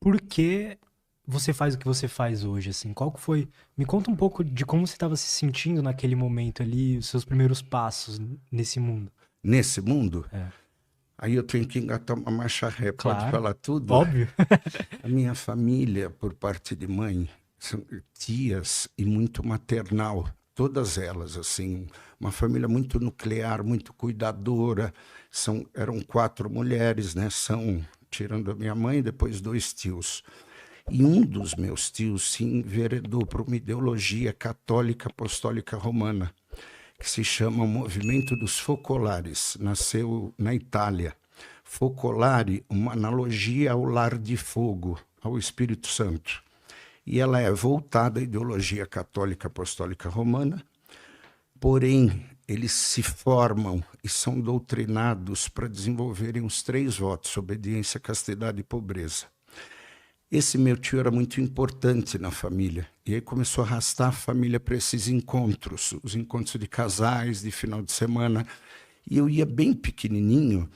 por que você faz o que você faz hoje, assim? Qual que foi... Me conta um pouco de como você estava se sentindo naquele momento ali, os seus primeiros passos nesse mundo. Nesse mundo, É, aí eu tenho que engatar uma marcha ré. Pode claro, falar tudo? óbvio. A minha família, por parte de mãe, são tias e muito maternal. Todas elas, assim, uma família muito nuclear, muito cuidadora. Eram 4 mulheres, né? Tirando a minha mãe, depois 2 tios. E um dos meus tios se enveredou para uma ideologia católica apostólica romana, que se chama o Movimento dos Focolares. Nasceu na Itália. Focolare, uma analogia ao lar de fogo, ao Espírito Santo. E ela é voltada à ideologia católica apostólica romana, porém, eles se formam e são doutrinados para desenvolverem os 3 votos: obediência, castidade e pobreza. Esse meu tio era muito importante na família. E aí começou a arrastar a família para esses encontros, os encontros de casais, de final de semana. E eu ia bem pequenininho.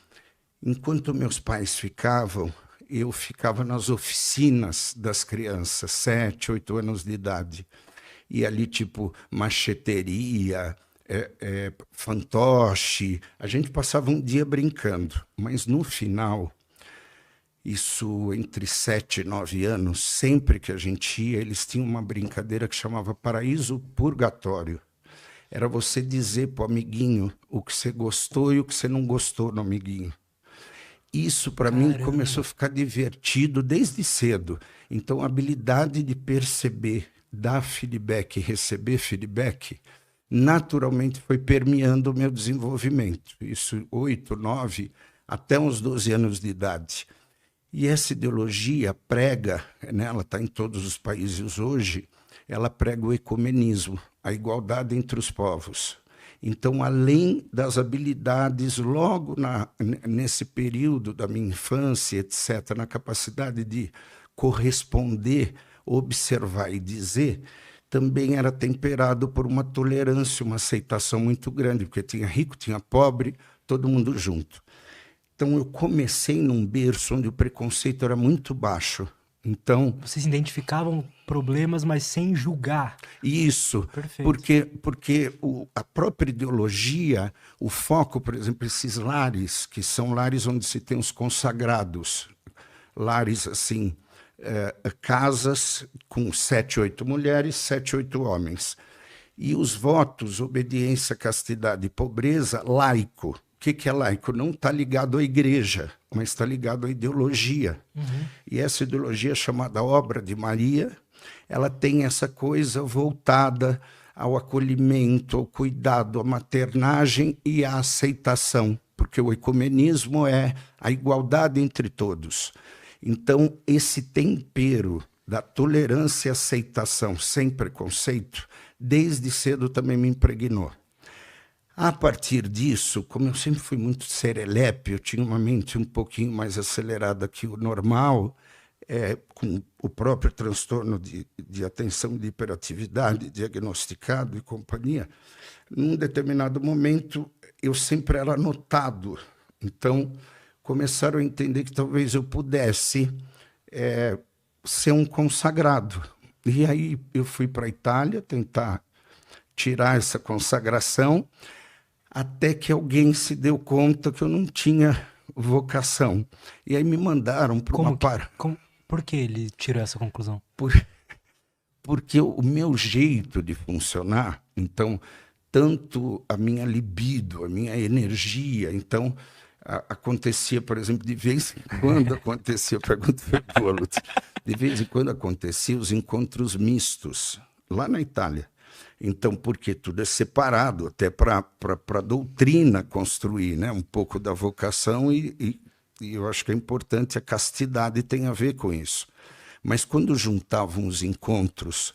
Enquanto meus pais ficavam, eu ficava nas oficinas das crianças, 7, 8 anos de idade. E ali, tipo, macheteria, fantoche. A gente passava um dia brincando. Mas no final, isso entre 7 e 9 anos, sempre que a gente ia, eles tinham uma brincadeira que chamava Paraíso Purgatório. Era você dizer pro amiguinho o que você gostou e o que você não gostou no amiguinho. Isso, para mim, começou a Caramba. ficar divertido desde cedo. Então, a habilidade de perceber, dar feedback e receber feedback, naturalmente foi permeando o meu desenvolvimento. Isso, 8, 9, até uns 12 anos de idade. E essa ideologia prega, né, ela está em todos os países hoje, ela prega o ecumenismo, a igualdade entre os povos. Então, além das habilidades, logo nesse período da minha infância, etc., na capacidade de corresponder, observar e dizer, também era temperado por uma tolerância, uma aceitação muito grande, porque tinha rico, tinha pobre, todo mundo junto. Então, eu comecei num berço onde o preconceito era muito baixo. Então, Vocês identificavam problemas, mas sem julgar. isso, Perfeito. porque a própria ideologia, o foco, por exemplo, esses lares, que são lares onde se tem os consagrados, lares assim, casas com 7, 8 mulheres, 7, 8 homens. E os votos, obediência, castidade e pobreza, laico. O que é laico? Não está ligado à igreja, mas está ligado à ideologia. Uhum. E essa ideologia chamada Obra de Maria, ela tem essa coisa voltada ao acolhimento, ao cuidado, à maternagem e à aceitação, porque o ecumenismo é a igualdade entre todos. Então, esse tempero da tolerância e aceitação sem preconceito, desde cedo também me impregnou. A partir disso, como eu sempre fui muito serelepe, eu tinha uma mente um pouquinho mais acelerada que o normal, com o próprio transtorno de atenção de hiperatividade diagnosticado e companhia, num determinado momento eu sempre era notado. Então, começaram a entender que talvez eu pudesse ser um consagrado. E aí eu fui para a Itália tentar tirar essa consagração, até que alguém se deu conta que eu não tinha vocação. E aí me mandaram para uma Como que. par... Por que ele tirou essa conclusão? Por... Porque o meu jeito de funcionar, então, tanto a minha libido, a minha energia, então, acontecia, por exemplo, de vez em quando acontecia, pergunta foi boa, Lutz, de vez em quando acontecia os encontros mistos, lá na Itália. Então, porque tudo é separado, até para a doutrina construir, né? Um pouco da vocação e eu acho que é importante, a castidade tem a ver com isso. Mas quando juntavam os encontros,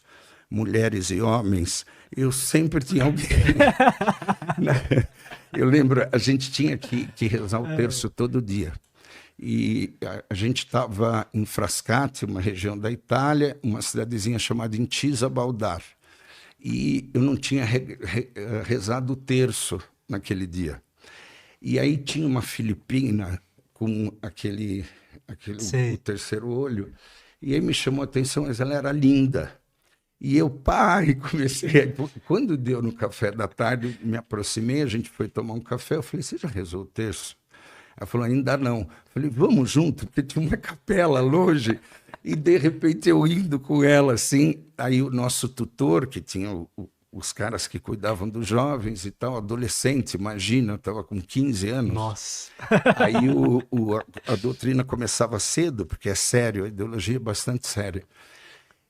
mulheres e homens, eu sempre tinha alguém. Né? Eu lembro, a gente tinha que rezar o terço todo dia. E a gente estava em Frascati, uma região da Itália, uma cidadezinha chamada Intisa Baldar. E eu não tinha rezado o terço naquele dia. E aí tinha uma filipina com o Sei. terceiro olho, E aí me chamou a atenção, mas ela era linda. E eu, pai, comecei. Quando deu no café da tarde, me aproximei, a gente foi tomar um café. Eu falei, você já rezou o terço? Ela falou, ainda não. Eu falei, vamos junto, porque tinha uma capela longe. E de repente eu indo com ela assim. Aí o nosso tutor, que tinha os caras que cuidavam dos jovens e tal, adolescente, imagina, eu estava com 15 anos. Nossa. Aí a doutrina começava cedo, porque é sério, a ideologia é bastante séria.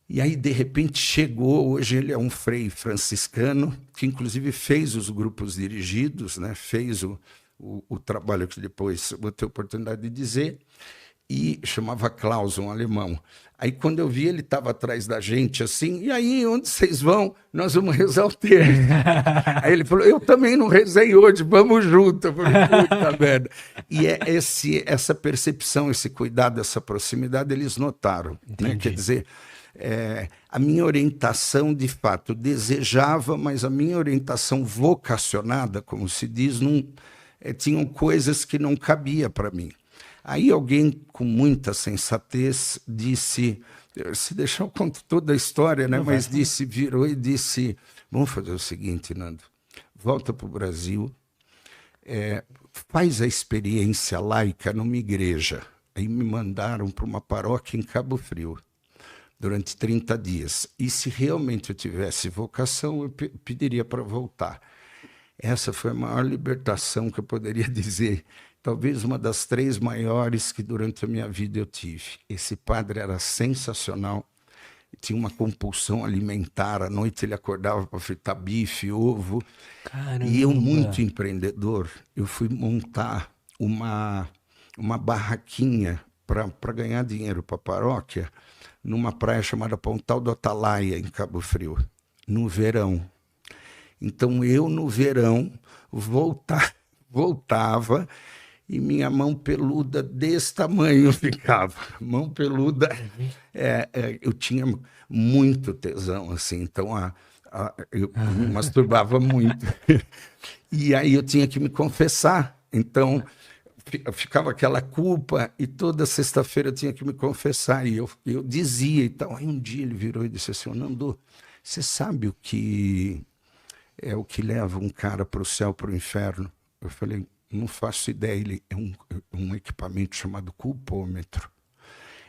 E aí, de repente, chegou, hoje ele é um frei franciscano, que inclusive fez os grupos dirigidos, né? Fez o trabalho que depois vou ter oportunidade de dizer, e chamava Klaus, um alemão. Aí, quando eu vi, ele estava atrás da gente, assim, e aí, onde vocês vão? Nós vamos rezar o terço. Aí ele falou, eu também não rezei hoje, vamos junto. Eu falei, puta merda. E é essa percepção, esse cuidado, essa proximidade, eles notaram. Né? Quer dizer, a minha orientação, de fato, desejava, mas a minha orientação vocacionada, como se diz, não, tinham coisas que não cabia para mim. Aí alguém com muita sensatez disse, se deixar eu conto toda a história, né? Mas disse, virou e disse, vamos fazer o seguinte, Nando, volta para o Brasil, faz a experiência laica numa igreja. Aí me mandaram para uma paróquia em Cabo Frio, durante 30 dias. E se realmente eu tivesse vocação, eu pediria para voltar. Essa foi a maior libertação que eu poderia dizer. Talvez uma das 3 maiores que durante a minha vida eu tive. Esse padre era sensacional, tinha uma compulsão alimentar, à noite ele acordava para fritar bife, ovo. Caramba. E eu, muito empreendedor, eu fui montar uma barraquinha para ganhar dinheiro para a paróquia, numa praia chamada Pontal do Atalaia, em Cabo Frio, no verão. Então eu, no verão, voltava e minha mão peluda desse tamanho ficava. Mão peluda, eu tinha muito tesão, assim, então eu me masturbava muito. E aí eu tinha que me confessar, então ficava aquela culpa e toda sexta-feira eu tinha que me confessar. E eu dizia e tal. Aí um dia ele virou e disse assim, Nando, você sabe o que é o que leva um cara para o céu, para o inferno? Eu falei, não faço ideia. Ele é um equipamento chamado culpômetro.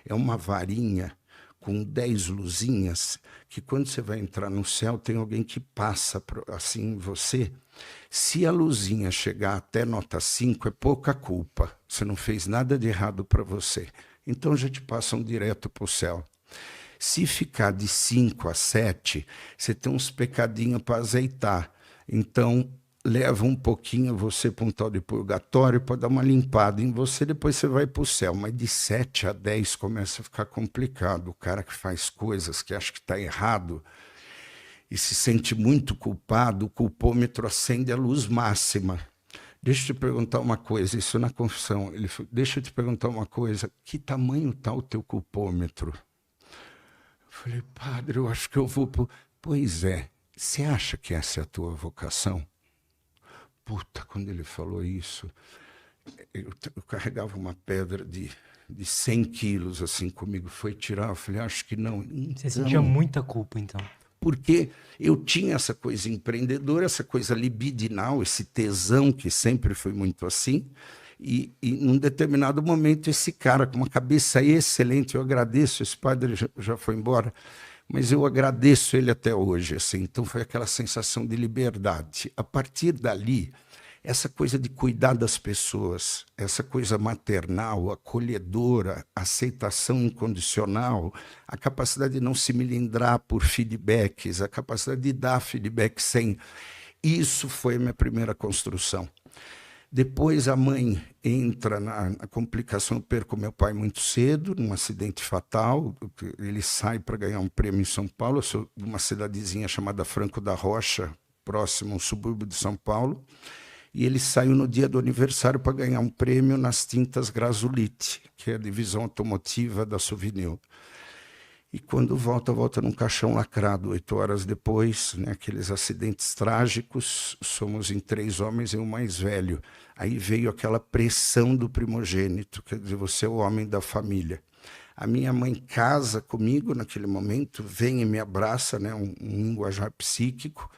É uma varinha com 10 luzinhas que quando você vai entrar no céu tem alguém que passa assim em você. Se a luzinha chegar até nota 5, é pouca culpa. Você não fez nada de errado para você. Então já te passam direto para o céu. Se ficar de 5 a 7, você tem uns pecadinhos para azeitar. Então leva um pouquinho você para um tal de purgatório para dar uma limpada em você, depois você vai para o céu. Mas de 7 a 10 começa a ficar complicado. O cara que faz coisas que acha que está errado e se sente muito culpado, o culpômetro acende a luz máxima. Deixa eu te perguntar uma coisa, isso na confissão. Ele falou, deixa eu te perguntar uma coisa, que tamanho está o teu culpômetro? Eu falei, padre, eu acho que eu vou... Pois é, você acha que essa é a tua vocação? Puta, quando ele falou isso, eu carregava uma pedra de 100 quilos assim comigo, foi tirar, eu falei, acho que não. Então, você sentia muita culpa, então? Porque eu tinha essa coisa empreendedora, essa coisa libidinal, esse tesão que sempre foi muito assim, e num determinado momento esse cara com uma cabeça excelente, eu agradeço, esse padre já foi embora, mas eu agradeço ele até hoje, assim. Então foi aquela sensação de liberdade. A partir dali, essa coisa de cuidar das pessoas, essa coisa maternal, acolhedora, aceitação incondicional, a capacidade de não se melindrar por feedbacks, a capacidade de dar feedback sem... Isso foi a minha primeira construção. Depois a mãe entra na complicação, eu perco meu pai muito cedo, num acidente fatal, ele sai para ganhar um prêmio em São Paulo, eu sou de uma cidadezinha chamada Franco da Rocha, próximo a um subúrbio de São Paulo, e ele saiu no dia do aniversário para ganhar um prêmio nas tintas Grazulite, que é a divisão automotiva da Souvenir. E quando volta num caixão lacrado, 8 horas depois, né, aqueles acidentes trágicos, somos em 3 homens e um mais velho. Aí veio aquela pressão do primogênito, quer dizer, você é o homem da família. A minha mãe casa comigo naquele momento, vem e me abraça, né, um linguajar psíquico,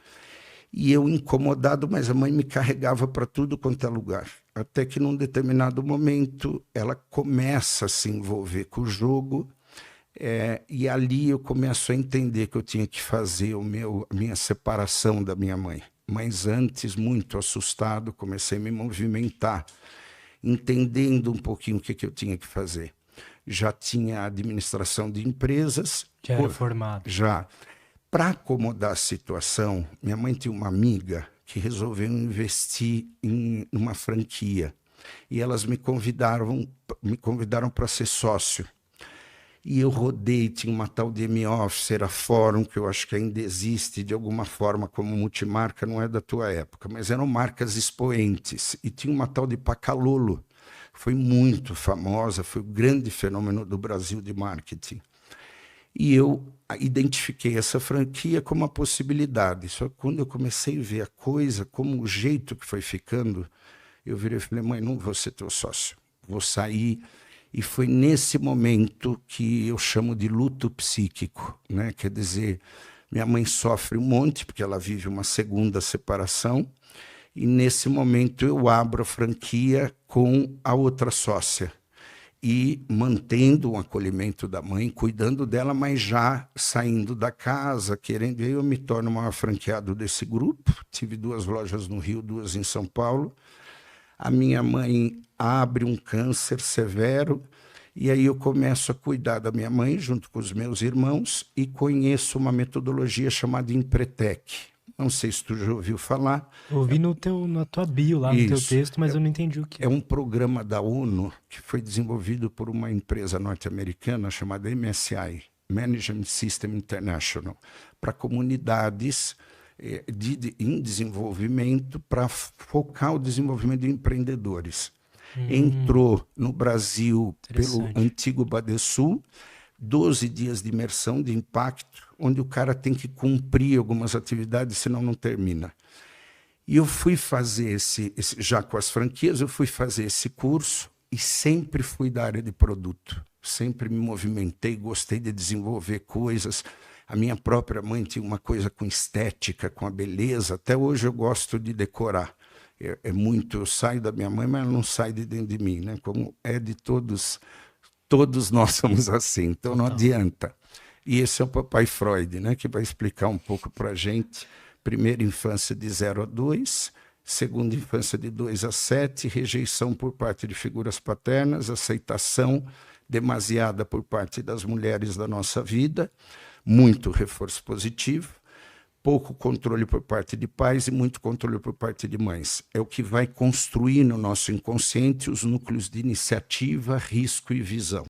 e eu incomodado, mas a mãe me carregava para tudo quanto é lugar. Até que num determinado momento ela começa a se envolver com o jogo, e ali eu começo a entender que eu tinha que fazer a minha separação da minha mãe. Mas antes, muito assustado, comecei a me movimentar, entendendo um pouquinho o que eu tinha que fazer. Já tinha administração de empresas. Já era formado. Já. Para acomodar a situação, minha mãe tinha uma amiga que resolveu investir em uma franquia. E elas me convidaram para ser sócio. E eu rodei, tinha uma tal de M-Office, era fórum, que eu acho que ainda existe de alguma forma como multimarca, não é da tua época, mas eram marcas expoentes. E tinha uma tal de Pacalolo, foi muito famosa, foi o grande fenômeno do Brasil de marketing. E eu identifiquei essa franquia como uma possibilidade. Só que quando eu comecei a ver a coisa, como o jeito que foi ficando, eu virei e falei, mãe, não vou ser teu sócio, vou sair. E foi nesse momento que eu chamo de luto psíquico, né? Quer dizer, minha mãe sofre um monte, porque ela vive uma segunda separação, e nesse momento eu abro a franquia com a outra sócia, e mantendo o acolhimento da mãe, cuidando dela, mas já saindo da casa, querendo, eu me torno o maior franqueado desse grupo. Tive 2 lojas no Rio, 2 em São Paulo. A minha mãe abre um câncer severo, e aí eu começo a cuidar da minha mãe junto com os meus irmãos e conheço uma metodologia chamada Empretec. Não sei se tu já ouviu falar. Ouvi na tua bio lá, no teu texto, mas eu não entendi o que. É um programa da ONU que foi desenvolvido por uma empresa norte-americana chamada MSI, Management System International, para comunidades em desenvolvimento, para focar o desenvolvimento de empreendedores. Entrou no Brasil pelo antigo Badesul, 12 dias de imersão, de impacto, onde o cara tem que cumprir algumas atividades, senão não termina. E eu fui fazer já com as franquias, eu fui fazer esse curso e sempre fui da área de produto. Sempre me movimentei, gostei de desenvolver coisas. A minha própria mãe tinha uma coisa com estética, com a beleza. Até hoje eu gosto de decorar. Eu saio da minha mãe, mas ela não sai de dentro de mim, né? Como é de todos nós somos assim, então não adianta. E esse é o papai Freud, né? Que vai explicar um pouco para a gente. Primeira infância de 0 a 2, segunda infância de 2 a 7, rejeição por parte de figuras paternas, aceitação demasiada por parte das mulheres da nossa vida, muito reforço positivo, pouco controle por parte de pais e muito controle por parte de mães. É o que vai construir no nosso inconsciente os núcleos de iniciativa, risco e visão.